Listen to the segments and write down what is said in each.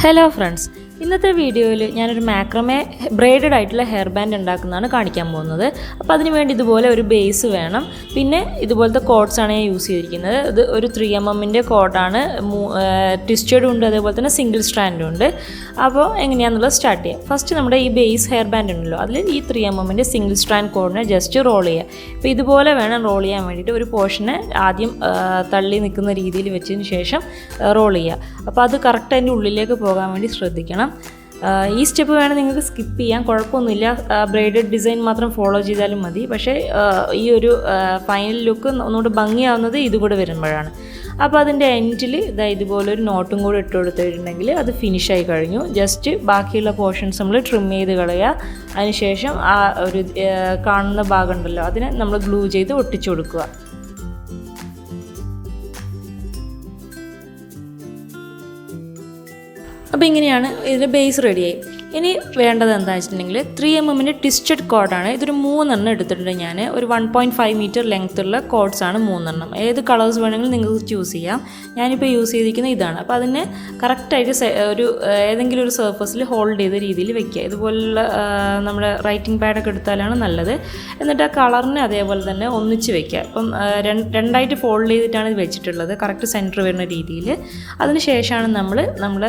Hello friends, ഇന്നത്തെ വീഡിയോയിൽ ഞാനൊരു മാക്രമേ ബ്രൈഡഡ് ആയിട്ടുള്ള ഹെയർ ബാൻഡ് ഉണ്ടാക്കുന്നതാണ് കാണിക്കാൻ പോകുന്നത്. അപ്പോൾ അതിന് വേണ്ടി ഇതുപോലെ ഒരു ബേസ് വേണം. പിന്നെ ഇതുപോലത്തെ കോഡ്സ് ആണ് ഞാൻ യൂസ് ചെയ്തിരിക്കുന്നത്. ഇത് ഒരു 3mm കോഡാണ്, ട്വിസ്റ്റഡ് ഉണ്ട്, അതേപോലെ തന്നെ സിംഗിൾ സ്ട്രാൻഡും ഉണ്ട്. അപ്പോൾ എങ്ങനെയാണെന്നുള്ളത് സ്റ്റാർട്ട് ചെയ്യാം. ഫസ്റ്റ് നമ്മുടെ ഈ ബേസ് ഹെയർ ബാൻഡ് ഉണ്ടല്ലോ, അതിൽ ഈ 3mm സിംഗിൾ സ്ട്രാൻഡ് കോഡിനെ ജസ്റ്റ് റോൾ ചെയ്യുക. അപ്പോൾ ഇതുപോലെ വേണം റോൾ ചെയ്യാൻ വേണ്ടിയിട്ട്. ഒരു പോർഷനെ ആദ്യം തള്ളി നിൽക്കുന്ന രീതിയിൽ വെച്ചതിന് ശേഷം റോൾ ചെയ്യുക. അപ്പോൾ അത് കറക്റ്റ് അതിൻ്റെ ഉള്ളിലേക്ക് പോകാൻ വേണ്ടി ശ്രദ്ധിക്കണം. ഈ സ്റ്റെപ്പ് വേണം നിങ്ങൾക്ക് സ്കിപ്പ് ചെയ്യാൻ, കുഴപ്പമൊന്നുമില്ല. ബ്രൈഡഡ് ഡിസൈൻ മാത്രം ഫോളോ ചെയ്താലും മതി. പക്ഷേ ഈ ഒരു ഫൈനൽ ലുക്ക് ഒന്നുകൂടെ ഭംഗിയാവുന്നത് ഇതുകൂടെ വരുമ്പോഴാണ്. അപ്പോൾ അതിൻ്റെ എൻഡിൽ ഇതുപോലെ ഒരു നോട്ടും കൂടെ ഇട്ട് കൊടുത്തിട്ടുണ്ടെങ്കിൽ അത് ഫിനിഷായി കഴിഞ്ഞു. ജസ്റ്റ് ബാക്കിയുള്ള പോർഷൻസ് നമ്മൾ ട്രിം ചെയ്ത് കളയുക. അതിനുശേഷം ആ ഒരു കാണുന്ന ഭാഗം ഉണ്ടല്ലോ, അതിനെ നമ്മൾ ഗ്ലൂ ചെയ്ത് ഒട്ടിച്ചു കൊടുക്കുക. അപ്പോൾ ഇങ്ങനെയാണ് ഇതിൻ്റെ ബേസ് റെഡിയായി. ഇനി വേണ്ടത് എന്താണെന്ന് വെച്ചിട്ടുണ്ടെങ്കിൽ 3mm ട്വിസ്റ്റഡ് കോഡാണ്. ഇതൊരു 3 എടുത്തിട്ടുണ്ട് ഞാൻ. ഒരു 1.5 മീറ്റർ ലെങ്ത്തുള്ള കോഡ്സാണ് 3. ഏത് കളേഴ്സ് വേണമെങ്കിലും നിങ്ങൾക്ക് ചൂസ് ചെയ്യാം. ഞാനിപ്പോൾ യൂസ് ചെയ്തിരിക്കുന്നത് ഇതാണ്. അപ്പോൾ അതിനെ കറക്റ്റായിട്ട് ഒരു ഏതെങ്കിലും ഒരു സർഫസിൽ ഹോൾഡ് ചെയ്ത രീതിയിൽ വെക്കുക. ഇതുപോലുള്ള നമ്മുടെ റൈറ്റിംഗ് പാഡൊക്കെ എടുത്താലാണ് നല്ലത്. എന്നിട്ട് ആ കളറിനെ അതേപോലെ തന്നെ ഒന്നിച്ച് വെക്കുക. അപ്പം രണ്ടായിട്ട് ഫോൾഡ് ചെയ്തിട്ടാണ് ഇത് വെച്ചിട്ടുള്ളത്, കറക്റ്റ് സെൻറ്റർ വരുന്ന രീതിയിൽ. അതിന് ശേഷമാണ് നമ്മൾ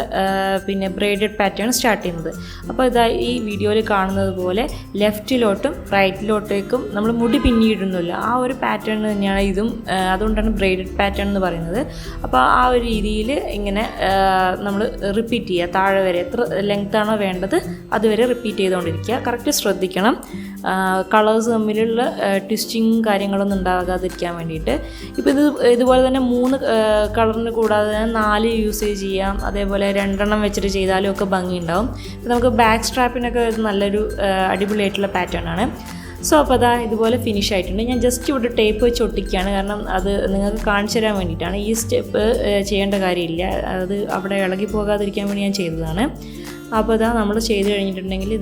പിന്നെ ബ്രൈഡഡ് പാറ്റേൺ സ്റ്റാർട്ട് ചെയ്യുന്നത്. അപ്പോൾ ഇതാ ഈ വീഡിയോയിൽ കാണുന്നത് പോലെ ലെഫ്റ്റിലോട്ടും റൈറ്റിലോട്ടേക്കും നമ്മൾ മുടി പിന്നിയിടുന്നില്ല, ആ ഒരു പാറ്റേൺ തന്നെയാണ് ഇതും. അതുകൊണ്ടാണ് ബ്രൈഡഡ് പാറ്റേൺ എന്ന് പറയുന്നത്. അപ്പോൾ ആ ഒരു രീതിയിൽ ഇങ്ങനെ നമ്മൾ റിപ്പീറ്റ് ചെയ്യുക. താഴെ വരെ എത്ര ലെങ്ത്താണോ വേണ്ടത് അതുവരെ റിപ്പീറ്റ് ചെയ്തുകൊണ്ടിരിക്കുക. കറക്റ്റ് ശ്രദ്ധിക്കണം കളേഴ്സ് തമ്മിലുള്ള ട്വിസ്റ്റിങ് കാര്യങ്ങളൊന്നും ഉണ്ടാകാതിരിക്കാൻ വേണ്ടിയിട്ട്. ഇപ്പോൾ ഇതുപോലെ തന്നെ 3 കളറിന് കൂടാതെ തന്നെ 4 യൂസേജ് ചെയ്യാം. അതേപോലെ 2 വെച്ചിട്ട് ചെയ്താലും ഒക്കെ ഭംഗി ഉണ്ടാവും. നമുക്ക് ബാക്ക് സ്ട്രാപ്പിനൊക്കെ നല്ലൊരു അടിപൊളിയായിട്ടുള്ള പാറ്റേൺ ആണ്. സോ അപ്പോൾ അതാ ഇതുപോലെ ഫിനിഷ് ആയിട്ടുണ്ട്. ഞാൻ ജസ്റ്റ് ഇവിടെ ടേപ്പ് വെച്ച് ഒട്ടിക്കുകയാണ്, കാരണം അത് നിങ്ങൾക്ക് കാണിച്ചു തരാൻ വേണ്ടിയിട്ടാണ്. ഈ സ്റ്റെപ്പ് ചെയ്യേണ്ട കാര്യമില്ല, അത് അവിടെ ഇളകി പോകാതിരിക്കാൻ വേണ്ടി ഞാൻ ചെയ്തതാണ്. അപ്പോൾ ഇതാ നമ്മൾ ചെയ്ത് കഴിഞ്ഞിട്ടുണ്ടെങ്കിൽ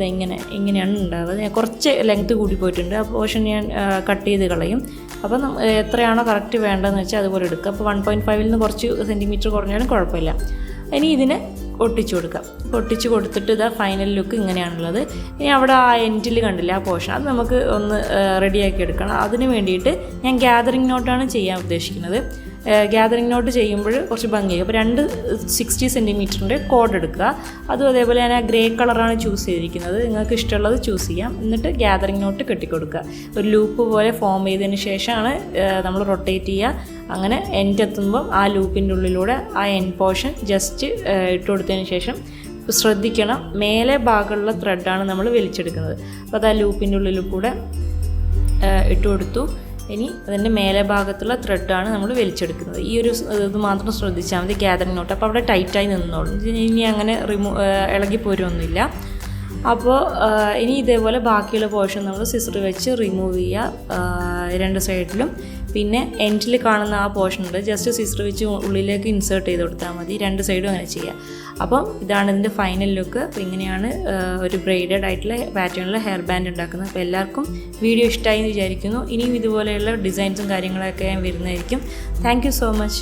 ഇങ്ങനെയാണ് ഉണ്ടാവുക. ഞാൻ കുറച്ച് ലെങ്ത്ത് കൂടി പോയിട്ടുണ്ട്, ആ പോർഷൻ ഞാൻ കട്ട് ചെയ്ത് കളയും. അപ്പം എത്രയാണോ കറക്റ്റ് വേണ്ടതെന്ന് വെച്ചാൽ അതുപോലെ എടുക്കുക. അപ്പോൾ 1.5 നിന്ന് കുറച്ച് സെൻറ്റിമീറ്റർ കുറഞ്ഞാലും കുഴപ്പമില്ല. ഇനി ഇതിനെ ഒട്ടിച്ചു കൊടുക്കാം. ഒട്ടിച്ച് കൊടുത്തിട്ട് ഇതാ ഫൈനൽ ലുക്ക് ഇങ്ങനെയാണുള്ളത്. ഇനി അവിടെ ആ എൻഡിൽ കണ്ടില്ല ആ പോർഷൻ, അത് നമുക്ക് ഒന്ന് റെഡിയാക്കി എടുക്കണം. അതിന് വേണ്ടിയിട്ട് ഞാൻ ഗ്യാതറിംഗ് നോട്ടാണ് ചെയ്യാൻ ഉദ്ദേശിക്കുന്നത്. ഗ്യാതറിംഗ് നോട്ട് ചെയ്യുമ്പോൾ കുറച്ച് ഭംഗിയായി. അപ്പോൾ 2 60 സെൻറ്റിമീറ്ററിൻ്റെ കോഡ് എടുക്കുക. അതും അതേപോലെ ഞാൻ ആ ഗ്രേ കളറാണ് ചൂസ് ചെയ്തിരിക്കുന്നത്. നിങ്ങൾക്ക് ഇഷ്ടമുള്ളത് ചൂസ് ചെയ്യാം. എന്നിട്ട് ഗ്യാതറിംഗ് നോട്ട് കെട്ടിക്കൊടുക്കുക. ഒരു ലൂപ്പ് പോലെ ഫോം ചെയ്തതിന് ശേഷമാണ് നമ്മൾ റൊട്ടേറ്റ് ചെയ്യുക. അങ്ങനെ എൻഡ് എത്തുമ്പം ആ ലൂപ്പിൻ്റെ ഉള്ളിലൂടെ ആ എൻഡ് പോർഷൻ ജസ്റ്റ് ഇട്ട് കൊടുത്തതിന് ശേഷം ശ്രദ്ധിക്കണം, മേലെ ഭാഗമുള്ള ത്രെഡാണ് നമ്മൾ വലിച്ചെടുക്കുന്നത്. അപ്പോൾ അത് ആ ലൂപ്പിൻ്റെ ഉള്ളിൽ കൂടെ ഇട്ട് കൊടുത്തു. ഇനി അതിൻ്റെ മേലെ ഭാഗത്തുള്ള ത്രെഡാണ് നമ്മൾ വലിച്ചെടുക്കുന്നത്. ഈ ഒരു ഇത് മാത്രം ശ്രദ്ധിച്ചാൽ മതി, ഗ്യാതറിംഗ് നോട്ട്. അപ്പോൾ അവിടെ ടൈറ്റായി നിന്നോളും. ഇനി അങ്ങനെ ഇളകി പോരുമൊന്നുമില്ല. അപ്പോൾ ഇനി ഇതേപോലെ ബാക്കിയുള്ള പോർഷൻ നമ്മൾ സിസർ വെച്ച് റിമൂവ് ചെയ്യുക 2 സൈഡിലും. പിന്നെ എൻഡിൽ കാണുന്ന ആ പോർഷൻ ഉണ്ട്, ജസ്റ്റ് സിസർ വെച്ച് ഉള്ളിലേക്ക് ഇൻസേർട്ട് ചെയ്ത് കൊടുത്താൽ മതി. 2 സൈഡും അങ്ങനെ ചെയ്യുക. അപ്പം ഇതാണ് ഇതിൻ്റെ ഫൈനൽ ലുക്ക്. അപ്പോൾ ഇങ്ങനെയാണ് ഒരു ബ്രൈഡഡ് ആയിട്ടുള്ള പാറ്റേണിൽ ഹെയർ ബാൻഡ് ഉണ്ടാക്കുന്നത്. അപ്പോൾ എല്ലാവർക്കും വീഡിയോ ഇഷ്ടമായി എന്ന് വിചാരിക്കുന്നു. ഇനിയും ഇതുപോലെയുള്ള ഡിസൈൻസും കാര്യങ്ങളൊക്കെ ഞാൻ വരുന്നതായിരിക്കും. Thank you so much.